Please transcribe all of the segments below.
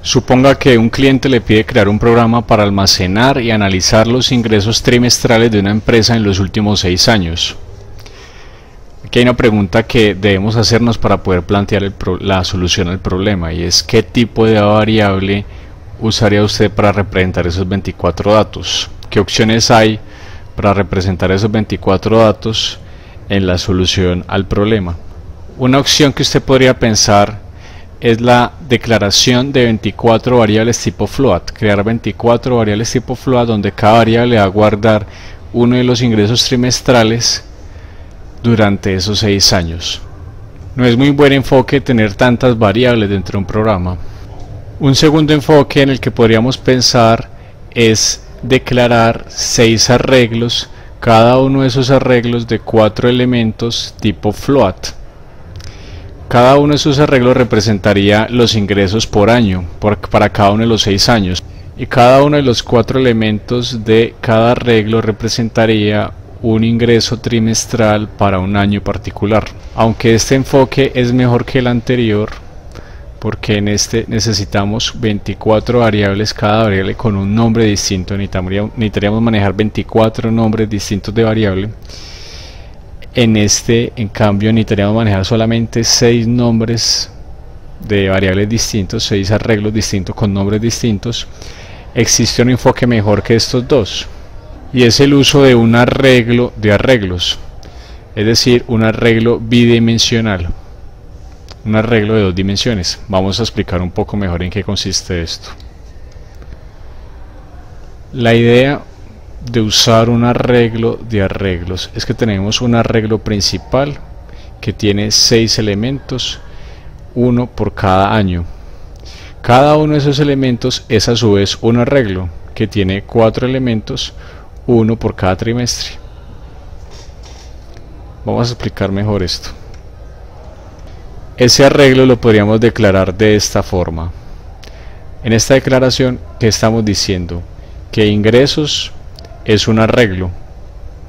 Suponga que un cliente le pide crear un programa para almacenar y analizar los ingresos trimestrales de una empresa en los últimos 6 años. Aquí hay una pregunta que debemos hacernos para poder plantear la solución al problema, y es: ¿qué tipo de variable usaría usted para representar esos 24 datos? ¿Qué opciones hay para representar esos 24 datos en la solución al problema? Una opción que usted podría pensar es la declaración de 24 variables tipo float. Crear 24 variables tipo float donde cada variable va a guardar uno de los ingresos trimestrales durante esos 6 años. No es muy buen enfoque tener tantas variables dentro de un programa. Un segundo enfoque en el que podríamos pensar es declarar 6 arreglos, cada uno de esos arreglos de 4 elementos tipo float. Cada uno de esos arreglos representaría los ingresos por año para cada uno de los 6 años, y cada uno de los 4 elementos de cada arreglo representaría un ingreso trimestral para un año particular. Aunque este enfoque es mejor que el anterior, porque en este necesitamos 24 variables, cada variable con un nombre distinto. Necesitaríamos manejar 24 nombres distintos de variable. En este, en cambio, necesitaríamos manejar solamente 6 nombres de variables distintos, 6 arreglos distintos con nombres distintos. Existe un enfoque mejor que estos dos, y es el uso de un arreglo de arreglos, es decir, un arreglo bidimensional, un arreglo de 2 dimensiones. Vamos a explicar un poco mejor en qué consiste esto. La idea de usar un arreglo de arreglos es que tenemos un arreglo principal que tiene 6 elementos, uno por cada año. Cada uno de esos elementos es a su vez un arreglo que tiene 4 elementos, uno por cada trimestre. Vamos a explicar mejor esto. Ese arreglo lo podríamos declarar de esta forma. En esta declaración, ¿qué estamos diciendo? Que ingresos es un arreglo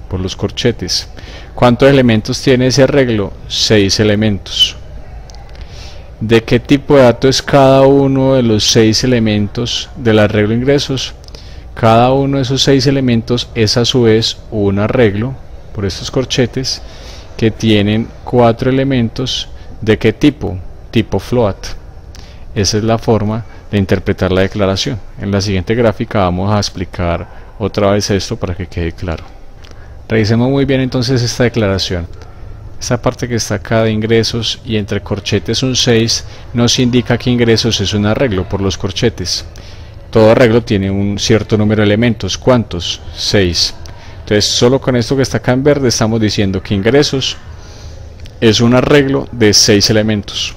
por los corchetes. ¿Cuántos elementos tiene ese arreglo? 6 elementos. ¿De qué tipo de dato es cada uno de los 6 elementos del arreglo ingresos? Cada uno de esos 6 elementos es a su vez un arreglo por estos corchetes que tienen 4 elementos. ¿De qué tipo? Tipo float. Esa es la forma de interpretar la declaración. En la siguiente gráfica vamos a explicar otra vez esto para que quede claro. Revisemos muy bien entonces esta declaración. Esta parte que está acá de ingresos y entre corchetes un 6 nos indica que ingresos es un arreglo por los corchetes. Todo arreglo tiene un cierto número de elementos. ¿Cuántos? 6. Entonces solo con esto que está acá en verde estamos diciendo que ingresos es un arreglo de 6 elementos.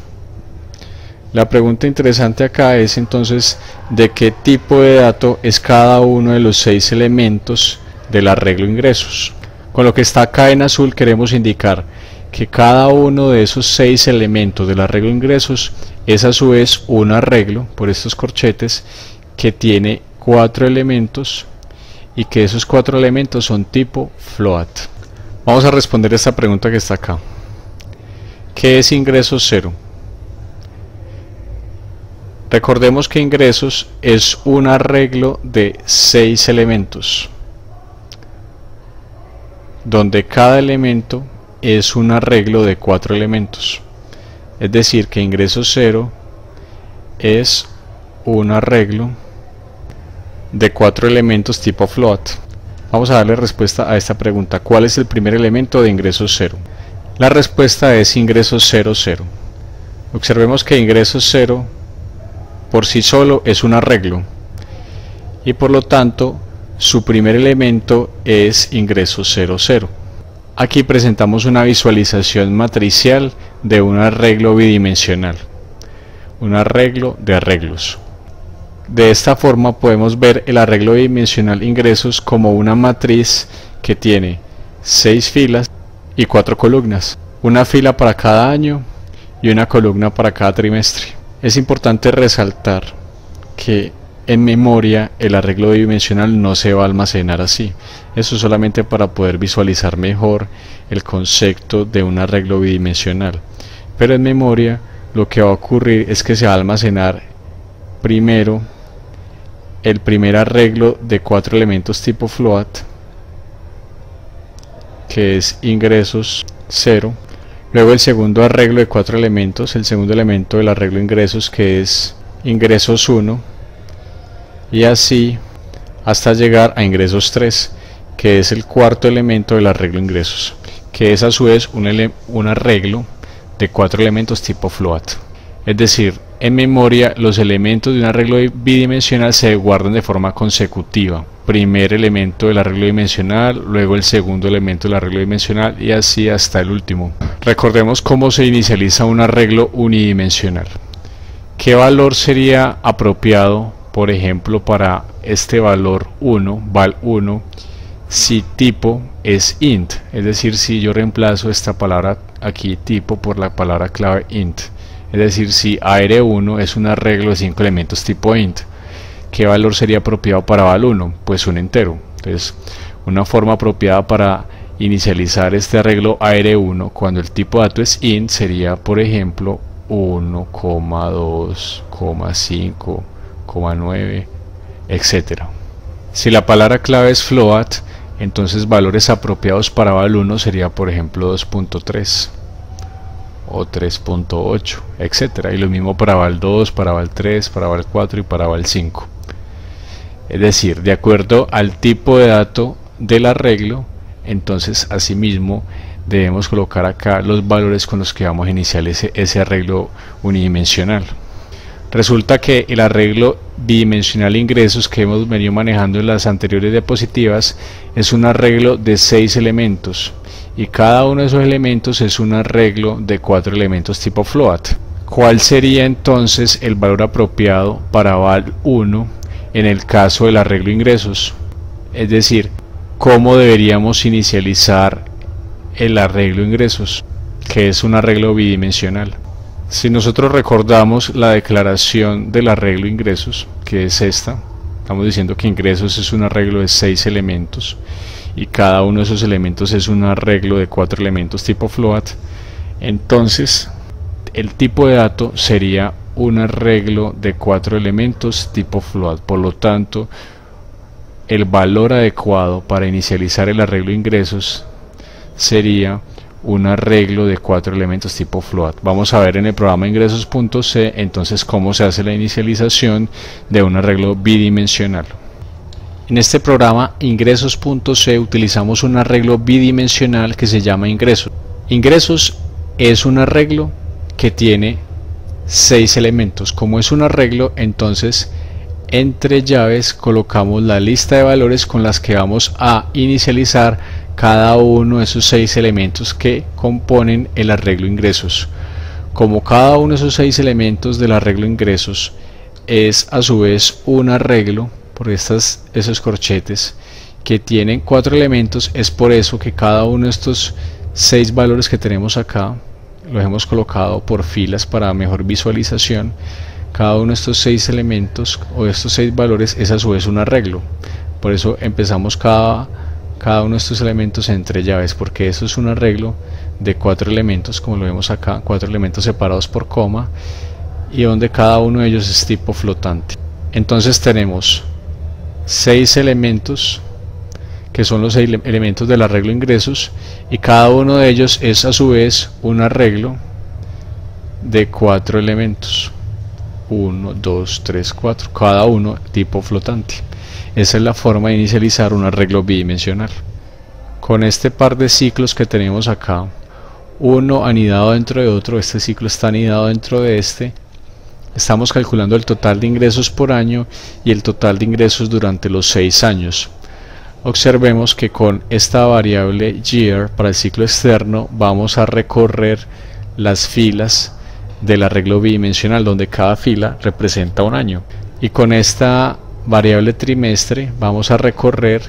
La pregunta interesante acá es entonces de qué tipo de dato es cada uno de los 6 elementos del arreglo ingresos. Con lo que está acá en azul queremos indicar que cada uno de esos 6 elementos del arreglo ingresos es a su vez un arreglo por estos corchetes que tiene 4 elementos y que esos 4 elementos son tipo float. Vamos a responder esta pregunta que está acá. ¿Qué es ingresos 0? Recordemos que ingresos es un arreglo de 6 elementos, donde cada elemento es un arreglo de 4 elementos. Es decir, que ingresos 0 es un arreglo de 4 elementos tipo float. Vamos a darle respuesta a esta pregunta. ¿Cuál es el primer elemento de ingresos 0? La respuesta es ingresos 0, 0. Observemos que ingresos 0 por sí solo es un arreglo y por lo tanto su primer elemento es ingresos 0, 0. Aquí presentamos una visualización matricial de un arreglo bidimensional, un arreglo de arreglos. De esta forma podemos ver el arreglo bidimensional ingresos como una matriz que tiene 6 filas y 4 columnas, una fila para cada año y una columna para cada trimestre. Es importante resaltar que en memoria el arreglo bidimensional no se va a almacenar así. Eso es solamente para poder visualizar mejor el concepto de un arreglo bidimensional. Pero en memoria lo que va a ocurrir es que se va a almacenar primero el primer arreglo de 4 elementos tipo float, que es ingresos 0, luego el segundo arreglo de 4 elementos, el segundo elemento del arreglo de ingresos, que es ingresos 1, y así hasta llegar a ingresos 3, que es el cuarto elemento del arreglo de ingresos, que es a su vez un arreglo de 4 elementos tipo float. Es decir, en memoria los elementos de un arreglo bidimensional se guardan de forma consecutiva: primer elemento del arreglo dimensional, luego el segundo elemento del arreglo dimensional, y así hasta el último. Recordemos cómo se inicializa un arreglo unidimensional. ¿Qué valor sería apropiado, por ejemplo, para este valor 1, val1, si tipo es int? Es decir, si yo reemplazo esta palabra aquí, tipo, por la palabra clave int. Es decir, si AR1 es un arreglo de 5 elementos tipo int, ¿qué valor sería apropiado para val1? Pues un entero. Entonces, una forma apropiada para inicializar este arreglo AR1 cuando el tipo de dato es int sería, por ejemplo, 1,2,5,9, etc. Si la palabra clave es float, entonces valores apropiados para val1 sería, por ejemplo, 2.3 o 3.8, etcétera, y lo mismo para val2, para val3, para val4 y para val5. Es decir, de acuerdo al tipo de dato del arreglo, entonces asimismo debemos colocar acá los valores con los que vamos a iniciar ese arreglo unidimensional. Resulta que el arreglo bidimensional de ingresos que hemos venido manejando en las anteriores diapositivas es un arreglo de 6 elementos, y cada uno de esos elementos es un arreglo de 4 elementos tipo float. ¿Cuál sería entonces el valor apropiado para val1 en el caso del arreglo de ingresos? Es decir, ¿cómo deberíamos inicializar el arreglo de ingresos, que es un arreglo bidimensional? Si nosotros recordamos la declaración del arreglo de ingresos, que es esta, estamos diciendo que ingresos es un arreglo de 6 elementos y cada uno de esos elementos es un arreglo de 4 elementos tipo float. Entonces el tipo de dato sería un arreglo de 4 elementos tipo float. Por lo tanto, el valor adecuado para inicializar el arreglo de ingresos sería un arreglo de 4 elementos tipo float. Vamos a ver en el programa ingresos.c entonces cómo se hace la inicialización de un arreglo bidimensional. En este programa ingresos.c utilizamos un arreglo bidimensional que se llama ingresos. Ingresos es un arreglo que tiene 6 elementos. Como es un arreglo, entonces entre llaves colocamos la lista de valores con las que vamos a inicializar cada uno de esos 6 elementos que componen el arreglo ingresos. Como cada uno de esos 6 elementos del arreglo ingresos es a su vez un arreglo por esos corchetes que tienen 4 elementos, es por eso que cada uno de estos 6 valores que tenemos acá los hemos colocado por filas para mejor visualización. Cada uno de estos 6 elementos o de estos 6 valores es a su vez un arreglo. Por eso empezamos cada uno de estos elementos entre llaves, porque eso es un arreglo de 4 elementos, como lo vemos acá, 4 elementos separados por coma, y donde cada uno de ellos es tipo flotante. Entonces tenemos 6 elementos que son los elementos del arreglo ingresos, y cada uno de ellos es a su vez un arreglo de 4 elementos, 1, 2, 3, 4, cada uno tipo flotante. Esa es la forma de inicializar un arreglo bidimensional. Con este par de ciclos que tenemos acá, uno anidado dentro de otro, este ciclo está anidado dentro de este, estamos calculando el total de ingresos por año y el total de ingresos durante los 6 años. Observemos que con esta variable year para el ciclo externo vamos a recorrer las filas del arreglo bidimensional, donde cada fila representa un año, y con esta variable trimestre vamos a recorrer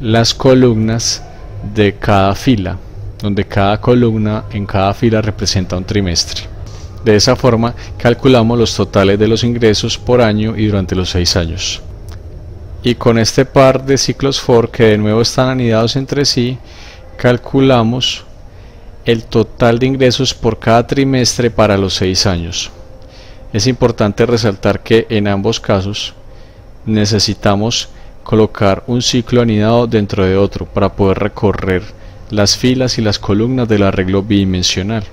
las columnas de cada fila, donde cada columna en cada fila representa un trimestre. De esa forma calculamos los totales de los ingresos por año y durante los 6 años. Y con este par de ciclos for que de nuevo están anidados entre sí, calculamos el total de ingresos por cada trimestre para los 6 años. Es importante resaltar que en ambos casos necesitamos colocar un ciclo anidado dentro de otro para poder recorrer las filas y las columnas del arreglo bidimensional.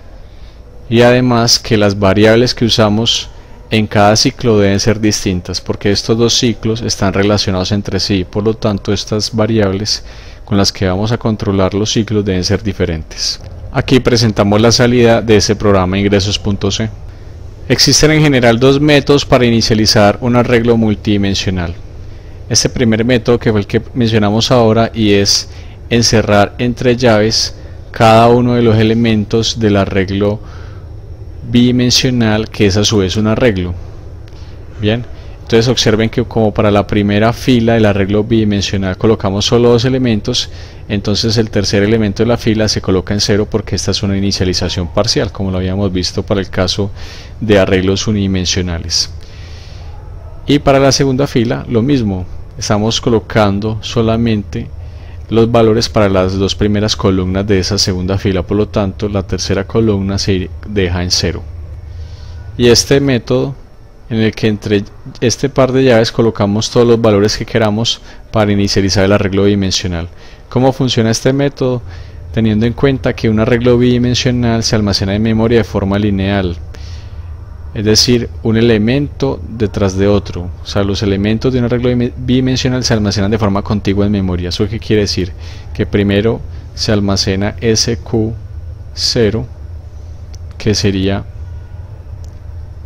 Y además que las variables que usamos en cada ciclo deben ser distintas, porque estos dos ciclos están relacionados entre sí, por lo tanto estas variables con las que vamos a controlar los ciclos deben ser diferentes. Aquí presentamos la salida de ese programa ingresos.c. Existen en general dos métodos para inicializar un arreglo multidimensional. Este primer método, que fue el que mencionamos ahora, y es encerrar entre llaves cada uno de los elementos del arreglo bidimensional, que es a su vez un arreglo. Bien, entonces observen que como para la primera fila del arreglo bidimensional colocamos solo dos elementos, entonces el tercer elemento de la fila se coloca en 0 porque esta es una inicialización parcial, como lo habíamos visto para el caso de arreglos unidimensionales. Y para la segunda fila lo mismo, estamos colocando solamente los valores para las dos primeras columnas de esa segunda fila, por lo tanto la tercera columna se deja en 0. Y este método, en el que entre este par de llaves colocamos todos los valores que queramos para inicializar el arreglo bidimensional. ¿Cómo funciona este método? Teniendo en cuenta que un arreglo bidimensional se almacena en memoria de forma lineal, es decir, un elemento detrás de otro. O sea, los elementos de un arreglo bidimensional se almacenan de forma contigua en memoria. ¿Eso qué quiere decir? Que primero se almacena SQ0, que sería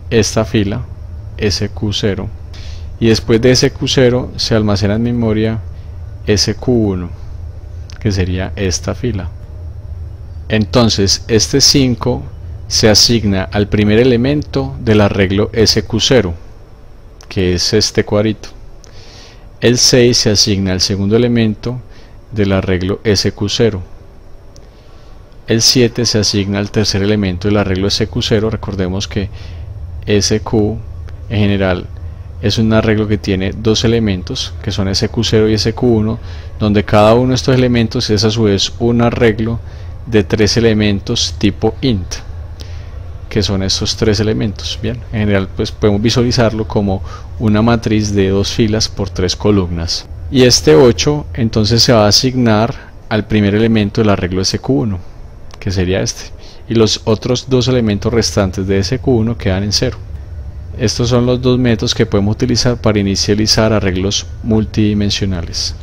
esta fila, SQ0, y después de SQ0 se almacena en memoria SQ1, que sería esta fila. Entonces este 5 se asigna al primer elemento del arreglo SQ0, que es este cuadrito. El 6 se asigna al segundo elemento del arreglo SQ0. El 7 se asigna al tercer elemento del arreglo SQ0. Recordemos que SQ en general es un arreglo que tiene dos elementos, que son SQ0 y SQ1, donde cada uno de estos elementos es a su vez un arreglo de tres elementos tipo int, que son estos tres elementos. Bien, en general pues podemos visualizarlo como una matriz de dos filas por tres columnas. Y este 8 entonces se va a asignar al primer elemento del arreglo SQ1, que sería este, y los otros dos elementos restantes de SQ1 quedan en 0. Estos son los dos métodos que podemos utilizar para inicializar arreglos multidimensionales.